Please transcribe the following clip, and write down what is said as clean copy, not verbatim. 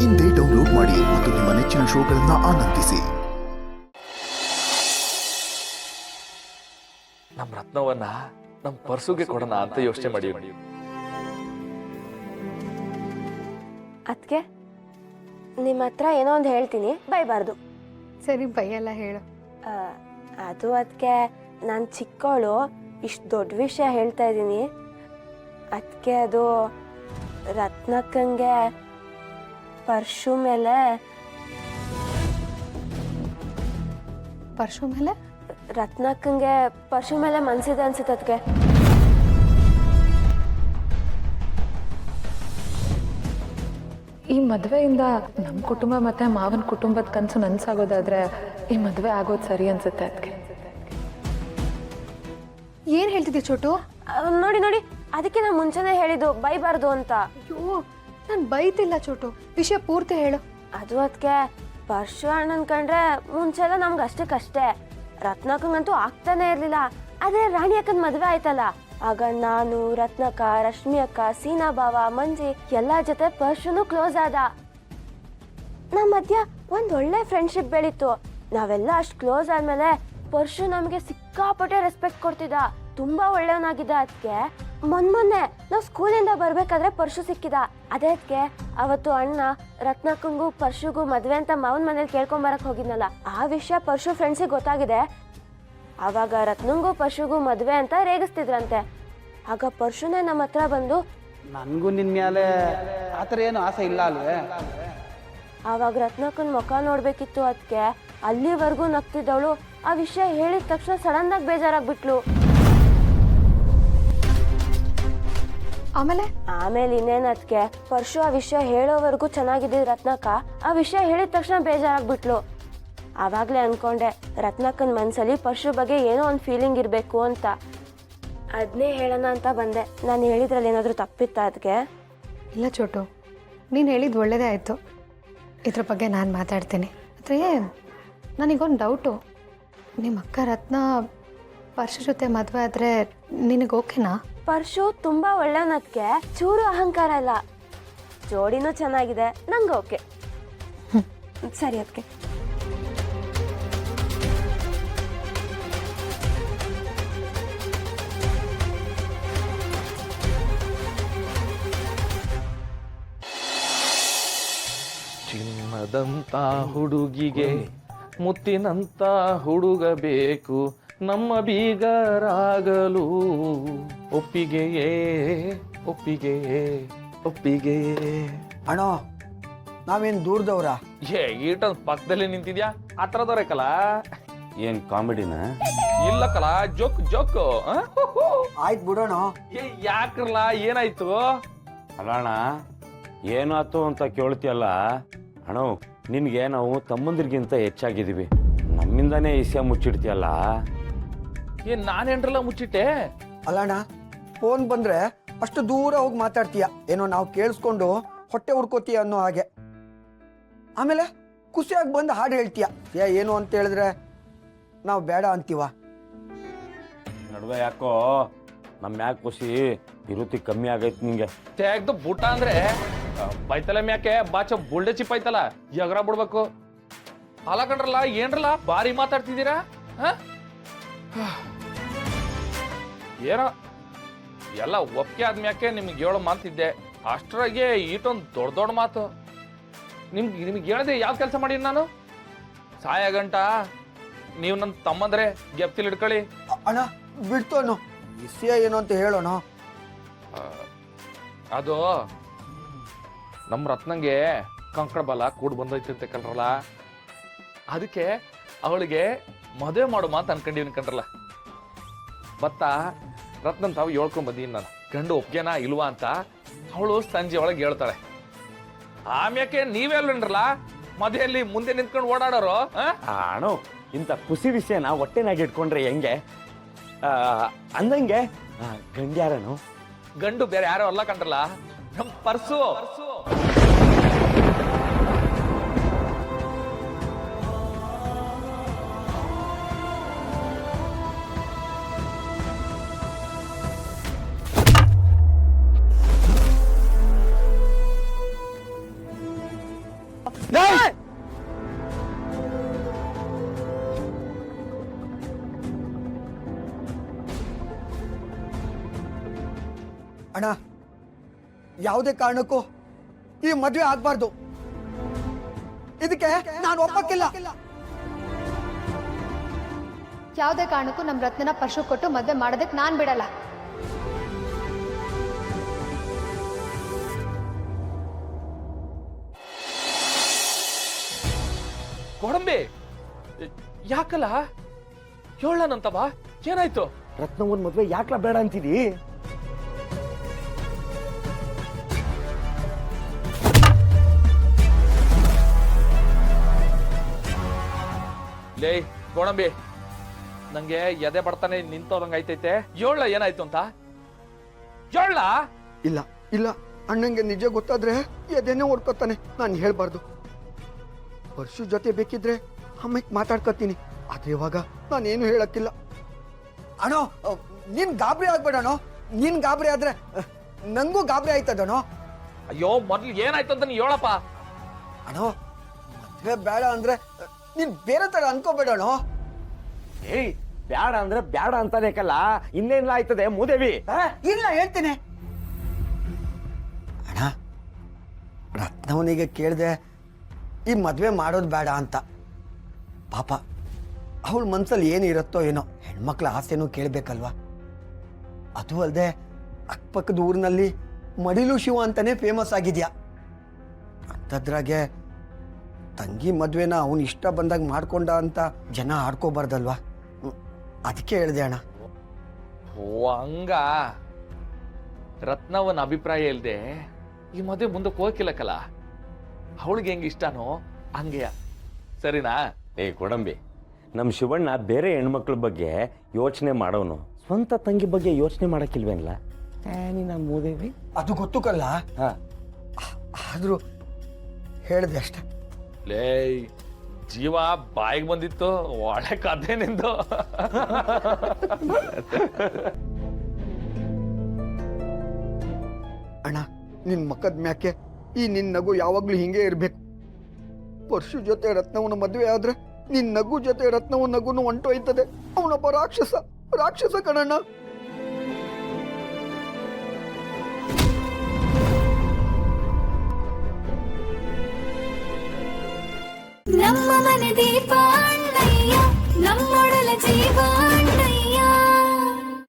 ಇಂದೇ ಡೌನ್ಲೋಡ್ ಮಾಡಿ ಮತ್ತು ನಿಮ್ಮ ನೆಚ್ಚಿನ ಶೋಗಳನ್ನು ಆನಂದಿಸಿ. ನಮ್ಮ ರತ್ನವನ್ನ ನಮ್ಮ ಪರ್ಸುಗೆ ಕೊಡೋಣ ಅಂತ ಯೋಚನೆ ಮಾಡಿ. ಅದಕ್ಕೆ ನಿಮ್ಮ ಹತ್ರ ಏನೋ ಒಂದು ಹೇಳ್ತೀನಿ, ಬೈಬಾರ್ದು. ಸರಿ ಬೈಯಲ್ಲ ಹೇಳು. ಅದು ಅದಕ್ಕೆ ನಾನು ಚಿಕ್ಕವಳು ಇಷ್ಟು ದೊಡ್ಡ ವಿಷಯ ಹೇಳ್ತಾ ಇದ್ದೀನಿ. ಅದಕ್ಕೆ ಅದು ರತ್ನಕ್ಕಂಗೆ ಪರ್ಶು ಮೇಲೆ ರತ್ನಕ್ಕಂಗೆ ಪರ್ಶು ಮೇಲೆ ಮನ್ಸಿದೆ ಅನ್ಸುತ್ತೆ. ಅದಕ್ಕೆ ಈ ಮದುವೆಯಿಂದ ನಮ್ಮ ಕುಟುಂಬ ಮತ್ತೆ ಮಾವನ ಕುಟುಂಬದ ಕನಸು ನನ್ಸಾಗೋದಾದ್ರೆ ಈ ಮದುವೆ ಆಗೋದು ಸರಿ ಅನ್ಸುತ್ತೆ. ಅದಕ್ಕೆ ಏನು ಹೇಳ್ತಿದ್ದೆ ಚೋಟು? ನೋಡಿ ನೋಡಿ, ಅದಕ್ಕೆ ನಾನು ಮುಂಚೆನೇ ಹೇಳಿದ್ದು ಬೈಬಾರ್ದು ಅಂತ. ಅಯ್ಯೋ, ನಾನು ಬೈತಿಲ್ಲ ಚೋಟು, ವಿಷಯ ಪೂರ್ತಿ ಹೇಳು. ಅದು ಅದಕ್ಕೆ ಪರ್ಶು ಅಣ್ಣನ್ ಕಂಡ್ರೆ ಮುಂಚೆಲ್ಲ ನಮ್ಗೆ ಅಷ್ಟಕ್ಕಷ್ಟೇ, ರತ್ನಕ್ಕಂಗಂತೂ ಆಗ್ತಾನೆ ಇರ್ಲಿಲ್ಲ. ಅದೇ ರಾಣಿ ಅಕ್ಕನ ಮದುವೆ ಆಯ್ತಲ್ಲ, ಆಗ ನಾನು, ರತ್ನಕ್ಕ, ರಶ್ಮಿ ಅಕ್ಕ, ಸೀನಾ ಭಾವ, ಮಂಜಿ ಎಲ್ಲಾ ಜೊತೆ ಪರ್ಶುನು ಕ್ಲೋಸ್ ಆದ. ನಮ್ಮ ಮಧ್ಯ ಒಂದ್ ಒಳ್ಳೆ ಫ್ರೆಂಡ್ಶಿಪ್ ಬೆಳೀತು. ನಾವೆಲ್ಲ ಅಷ್ಟು ಕ್ಲೋಸ್ ಆದ್ಮೇಲೆ ಪರ್ಶು ನಮಗೆ ಸಿಕ್ಕಾಪಟ್ಟೆ ರೆಸ್ಪೆಕ್ಟ್ ಕೊಡ್ತಿದ್ದ, ತುಂಬಾ ಒಳ್ಳೆಯವನಾಗಿದ್ದ. ಅದಕ್ಕೆ ಮೊನ್ನೆ ನಾವು ಸ್ಕೂಲಿಂದ ಬರ್ಬೇಕಾದ್ರೆ ಪರ್ಶು ಸಿಕ್ಕಿದ. ಅದಕ್ಕೆ ಅವತ್ತು ಅಣ್ಣ ರತ್ನಕ್ಕಂಗೂ ಪರ್ಶುಗೂ ಮದ್ವೆ ಅಂತ ಮಾವನ ಮನೇಲಿ ಕೇಳ್ಕೊಂಬರಕ್ ಹೋಗಿದ್ನಲ್ಲ, ಆ ವಿಷಯ ಪರ್ಶು ಫ್ರೆಂಡ್ಸಿಗೆ ಗೊತ್ತಾಗಿದೆ. ಆವಾಗ ರತ್ನಂಗೂ ಪರ್ಶುಗೂ ಮದ್ವೆ ಅಂತ ರೇಗಿಸ್ತಿದ್ರಂತೆ. ಆಗ ಪರ್ಶುನೇ ನಮ್ಮ ಹತ್ರ ಬಂದು, ನನ್ಗೂ ನಿನ್ ಮೇಲೆ ಆತರ ಏನು ಆಸೆ ಇಲ್ಲ ಅಲ್ವೇ? ಆವಾಗ ರತ್ನಕ್ಕನ್ ಮುಖ ನೋಡ್ಬೇಕಿತ್ತು. ಅದಕ್ಕೆ ಅಲ್ಲಿವರೆಗೂ ನಗ್ತಿದ್ದವಳು ಆ ವಿಷಯ ಹೇಳಿದ ತಕ್ಷಣ ಸಡನ್ ಆಗಿ ಬೇಜಾರಾಗ್ಬಿಟ್ಲು. ಆಮೇಲೆ ಇನ್ನೇನ್ ಅದಕ್ಕೆ ಪರ್ಶು ಆ ವಿಷಯ ಹೇಳೋವರೆಗೂ ಚೆನ್ನಾಗಿದ್ದ ರತ್ನಕ್ಕ ಆ ವಿಷಯ ಹೇಳಿದ ತಕ್ಷಣ ಬೇಜಾರಾಗ್ಬಿಟ್ಲು. ಆವಾಗ್ಲೇ ಅನ್ಕೊಂಡೆ ರತ್ನಕ್ಕನ ಮನ್ಸಲ್ಲಿ ಪರ್ಶು ಬಗ್ಗೆ ಏನೋ ಒಂದು ಫೀಲಿಂಗ್ ಇರಬೇಕು ಅಂತ. ಅದನ್ನೇ ಹೇಳೋಣ ಅಂತ ಬಂದೆ. ನಾನು ಹೇಳಿದ್ರಲ್ಲಿ ಏನಾದರೂ ತಪ್ಪಿತ್ತ? ಅದಕ್ಕೆ ಇಲ್ಲ ಚೋಟು, ನೀನು ಹೇಳಿದ್ದು ಒಳ್ಳೇದೇ ಆಯಿತು. ಇದ್ರ ಬಗ್ಗೆ ನಾನು ಮಾತಾಡ್ತೀನಿ. ಆದರೆ ನನಗೊಂದು ಡೌಟು, ನಿಮ್ಮ ಅಕ್ಕ ರತ್ನ ಪರ್ಶು ಜೊತೆ ಮದುವೆ ಆದರೆ ನಿನಗೆ ಓಕೆನಾ? ಪರ್ಶು ತುಂಬ ಒಳ್ಳೆಯವನದಕ್ಕೆ, ಚೂರು ಅಹಂಕಾರ ಇಲ್ಲ, ಜೋಡಿನೂ ಚೆನ್ನಾಗಿದೆ, ನಂಗೆ ಓಕೆ. ಸರಿ ಅದಕ್ಕೆ. ಚಿನ್ನದಂತ ಹುಡುಗಿಗೆ ಮುತ್ತಿನಂತ ಹುಡುಗ ಬೇಕು, ನಮ್ಮ ಬೀಗರಾಗಲು ಒಪ್ಪಿಗೆಯೇ ಒಪ್ಪಿಗೆಯೇ ಒಪ್ಪಿಗೆಯೇ. ಅಣ್ಣ, ನಾವೇನ್ ದೂರದವ್ರ? ಈಟೊಂದು ಪಕ್ಕದಲ್ಲಿ ನಿಂತಿದ್ಯಾ, ಹತ್ರದವ್ರೇಕಲ್ಲ. ಏನ್ ಕಾಮಿಡಿನ? ಇಲ್ಲ ಕಲ, ಜೋಕ್ ಜೋಕ್. ಆಯ್ತು ಬಿಡೋಣ. ಯಾಕ್ರಲ್ಲ, ಏನಾಯ್ತು? ಅಲ್ಲಣ್ಣ, ಏನಾಯ್ತು ಅಂತ ಕೇಳ್ತಿಯಲ್ಲ ಅಣ್ಣ. ನಿನ್ಗೆ ನಾವು ತಮ್ಮಂದಿರ್ಗಿಂತ ಹೆಚ್ಚಾಗಿದ್ದೀವಿ, ನಮ್ಮಿಂದಾನೇ ವಿಷಯ ಮುಚ್ಚಿಡ್ತೀಯಲ್ಲ. ಏನ್ ನಾನೇನ್ರಲ್ಲ ಮುಚ್ಚಿಟ್ಟೆ? ಅಲ್ಲಣ್ಣ, ಫೋನ್ ಬಂದ್ರೆ ಅಷ್ಟು ದೂರ ಹೋಗಿ ಮಾತಾಡ್ತೀಯ, ಏನೋ ನಾವು ಕೇಳಿಸ್ಕೊಂಡು ಹೊಟ್ಟೆ ಹುಡ್ಕೋತೀಯ ಅನ್ನೋ ಹಾಗೆ. ಆಮೇಲೆ ಖುಷಿಯಾಗಿ ಬಂದು ಹಾಡು ಹೇಳ್ತೀಯ. ಏನು ಅಂತ ಹೇಳಿದ್ರೆ ನಾವು ಬೇಡ ಅಂತೀವ. ನಡುವೆ ಯಾಕೋ ನಮ್ಮ ಮ್ಯಾಕ್ ಖುಷಿ ಇರುತ್ತಿ ಕಮ್ಮಿ ಆಗೈತಿ ನಿಂಗೆ. ತೆಗ್ದು ಬುಟ್ಟ ಅಂದ್ರೆ ಬೈತಲ ಮ್ಯಾಕೆ ಬಾಚ ಬುಲ್ಡೆ ಚಿಪ್ ಐತಲ್ಲ, ಎಗರ ಬಿಡ್ಬೇಕು. ಅಲ್ಲ ಕಂಡ್ರಲ್ಲ, ಏನ್ರಲ್ಲ ಬಾರಿ ಮಾತಾಡ್ತಿದ್ದೀರಾ? ಏನೋ ಎಲ್ಲ ಒಪ್ಪಿಗೆ ಆದ್ಮ್ಯಾಕೆ ನಿಮ್ಗೆ ಹೇಳೋ ಮಾತಿದ್ದೆ, ಅಷ್ಟರಾಗೆ ಈಟೊಂದು ದೊಡ್ಡ ದೊಡ್ಡ ಮಾತು. ನಿಮ್ಗೆ ಹೇಳಿದೆ ಯಾವ ಕೆಲಸ ಮಾಡೀನಿ ನಾನು? ಸಾಯ ಗಂಟ ನೀವು ನನ್ನ ತಮ್ಮಂದ್ರೆ ಗೆಪ್ತಿಲ್ ಹಿಡ್ಕೊಳ್ಳಿ. ಅಣ್ಣ ಬಿಡ್ತು ಅನ್ನೋ, ವಿಷಯ ಏನು ಅಂತ ಹೇಳೋಣ. ಅದು ನಮ್ಮ ರತ್ನಂಗೆ ಕಂಕಣ ಬಲ ಕೂಡ್ ಬಂದೈತಿ ಅಂತ ಕಲ್ರಲ್ಲ, ಅದಕ್ಕೆ ಅವಳಿಗೆ ಮದುವೆ ಮಾಡು ಮಾತು ಅನ್ಕೊಂಡಿವ್ನಿ ಕಣ್ರಲ್ಲ. ಬತ್ತ ರತ್ನನ್ ತಾವು ಹೇಳ್ಕೊಂಡ್ ಬಂದೀನಿ ನಾನು, ಗಂಡು ಒಪ್ಗೆನಾ ಇಲ್ವಾ ಅಂತ. ಅವಳು ಸಂಜೆ ಒಳಗೆ ಹೇಳ್ತಾಳೆ. ಆಮ್ಯಾಕೆ ನೀವೆಲ್ಲನ್ರಲ್ಲ ಮದುವೆಯಲ್ಲಿ ಮುಂದೆ ನಿಂತ್ಕೊಂಡು ಓಡಾಡೋರು. ಅಣ್ಣ, ಇಂಥ ಖುಷಿ ವಿಷಯನ ಹೊಟ್ಟೆನಾಗಿ ಇಟ್ಕೊಂಡ್ರೆ ಹೆಂಗೆ? ಅಂದಂಗೆ ಗಂಡ್ಯಾರನು? ಗಂಡು ಬೇರೆ ಯಾರೋ ಅಲ್ಲ ಕಂಡ್ರಲ್ಲ, ನಮ್ಮ ಪರ್ಸು. ಅಣ್ಣ ಯಾವುದೇ ಕಾರಣಕ್ಕೂ ಈ ಮದುವೆ ಆಗ್ಬಾರ್ದು. ಇದಕ್ಕೆ ನಾನು ಒಪ್ಪಕ್ಕಿಲ್ಲ. ಯಾವುದೇ ಕಾರಣಕ್ಕೂ ನಮ್ಮ ರತ್ನನ ಪರ್ಶು ಕೊಟ್ಟು ಮದುವೆ ಮಾಡೋದಕ್ಕೆ ನಾನು ಬಿಡಲ್ಲ. ಗೋಡಂಬಿ ಯಾಕಲ್ಲ ಹೇಳನಂತವ ಏನಾಯ್ತು? ರತ್ನವನ್ ಮದ್ವೆ ಯಾಕ್ಲ ಬೇಡ ಅಂತೀರಿ? ಲೇ ಗೋಡಂಬಿ, ನಂಗೆ ಎದೆ ಬಡ್ತಾನೆ ನಿಂತೋದಂಗ ಐತೈತೆ. ಹೇಳ ಏನಾಯ್ತು ಅಂತ ಹೇಳ. ಇಲ್ಲ ಇಲ್ಲ, ಅಣ್ಣಂಗೆ ನಿಜ ಗೊತ್ತಾದ್ರೆ ಎದೆನೇ ಹೊಡ್ಕೊತಾನೆ. ನಾನು ಹೇಳ್ಬಾರ್ದು. ಪರ್ಶು ಜೊತೆ ಬೇಕಿದ್ರೆ ಅಮ್ಮಕ್ಕೆ ಮಾತಾಡ್ಕೊತೀನಿ. ಆದ್ರೆ ಇವಾಗ ನಾನೇನು ಹೇಳಕ್ಕಿಲ್ಲ. ಅಣ್ಣೋ, ನೀನ್ ಗಾಬರಿ ಆಗ್ಬೇಡಣೋ. ನೀನ್ ಗಾಬರಿ ಆದ್ರೆ ನಂಗೂ ಗಾಬರಿ ಆಯ್ತದಣೋ. ಅಯ್ಯೋ ಮೊದ್ಲು ಏನಾಯ್ತು ಅಂತ ನೀ ಹೇಳಪ್ಪ. ಅಣ್ಣೋ, ಮದ್ವೆ ಬೇಡ ಅಂದ್ರೆ ನೀನ್ ಬೇರೆ ತರ ಅನ್ಕೋಬೇಡಣೋ. ಏಯ್, ಬ್ಯಾಡ ಅಂದ್ರೆ ಬ್ಯಾಡ ಅಂತಾನೆ ಕಲ್ಲ, ಇನ್ನೇನ್ಲ ಆಯ್ತದೆ ಮೂದೇವಿ. ಇಲ್ಲ, ಹೇಳ್ತೀನಿ ಅಣ್ಣ. ರತ್ನವನಿಗೆ ಕೇಳಿದೆ ಈ ಮದ್ವೆ ಮಾಡೋದು ಬೇಡ ಅಂತ. ಪಾಪ ಅವಳ ಮನ್ಸಲ್ಲಿ ಏನಿರುತ್ತೋ ಏನೋ, ಹೆಣ್ಮಕ್ಳ ಆಸೆನೂ ಕೇಳ್ಬೇಕಲ್ವಾ. ಅದು ಅಲ್ಲದೆ ಅಕ್ಕಪಕ್ಕದ ಊರಿನಲ್ಲಿ ಮಡಿಲು ಶಿವ ಅಂತಾನೆ ಫೇಮಸ್ ಆಗಿದ್ಯಾ. ಅಂಥದ್ರಾಗೆ ತಂಗಿ ಮದ್ವೆನ ಅವನು ಇಷ್ಟ ಬಂದಾಗ ಮಾಡ್ಕೊಂಡ ಅಂತ ಜನ ಆಡ್ಕೋಬಾರ್ದಲ್ವಾ. ಅದಕ್ಕೆ ಹೇಳಿದೆ ಅಣ್ಣ. ಓ ಹಂಗ. ರತ್ನವನ ಅಭಿಪ್ರಾಯ ಇಲ್ದೆ ಈ ಮದುವೆ ಮುಂದಕ್ಕೆ ಹೋಗಿಲ್ಲಕಲ್ಲ. ಅವಳಿಗೆ ಹೆಂಗ ಇಷ್ಟನೋ ಹಂಗೆಯ, ಸರಿನಾ? ಏ ಗೋಡಂಬಿ, ನಮ್ ಶಿವಣ್ಣ ಬೇರೆ ಹೆಣ್ಮಕ್ಳ ಬಗ್ಗೆ ಯೋಚನೆ ಮಾಡೋನು, ಸ್ವಂತ ತಂಗಿ ಬಗ್ಗೆ ಯೋಚನೆ ಮಾಡಕ್ಕಿಲ್ವೇನ್ಲ? ನೀನ ಮೂದೇವಿ. ಅದು ಗೊತ್ತು ಕಲ್ಲ, ಹಾ, ಆದ್ರೂ ಹೇಳಿದೆ ಅಷ್ಟೆ. ಲೇ ಜೀವ ಬಾಯಿಗೆ ಬಂದಿತ್ತು, ಒಳ್ಳೆ ಕಥೆ ನಿಂದು. ಅಣ್ಣ, ನಿನ್ ಮಕ್ಕದ ಮ್ಯಾಕೆ ಈ ನಿನ್ ನಗು ಯಾವಾಗ್ಲೂ ಹಿಂಗೆ ಇರ್ಬೇಕು. ಪರ್ಶು ಜೊತೆ ರತ್ನವನ ಮದುವೆ ಆದ್ರೆ ನಿನ್ ನಗು ಜೊತೆ ರತ್ನವನ ನಗುನು ಹೊಂಟೋಯ್ತದೆ. ಅವನೊಬ್ಬ ರಾಕ್ಷಸ ಕಣಣ್ಣ. ನಮ್ಮ ಮನೆ ದೀಪ ಅಣ್ಣಯ್ಯ, ನಮ್ಮೊಡಲ ಜೀವ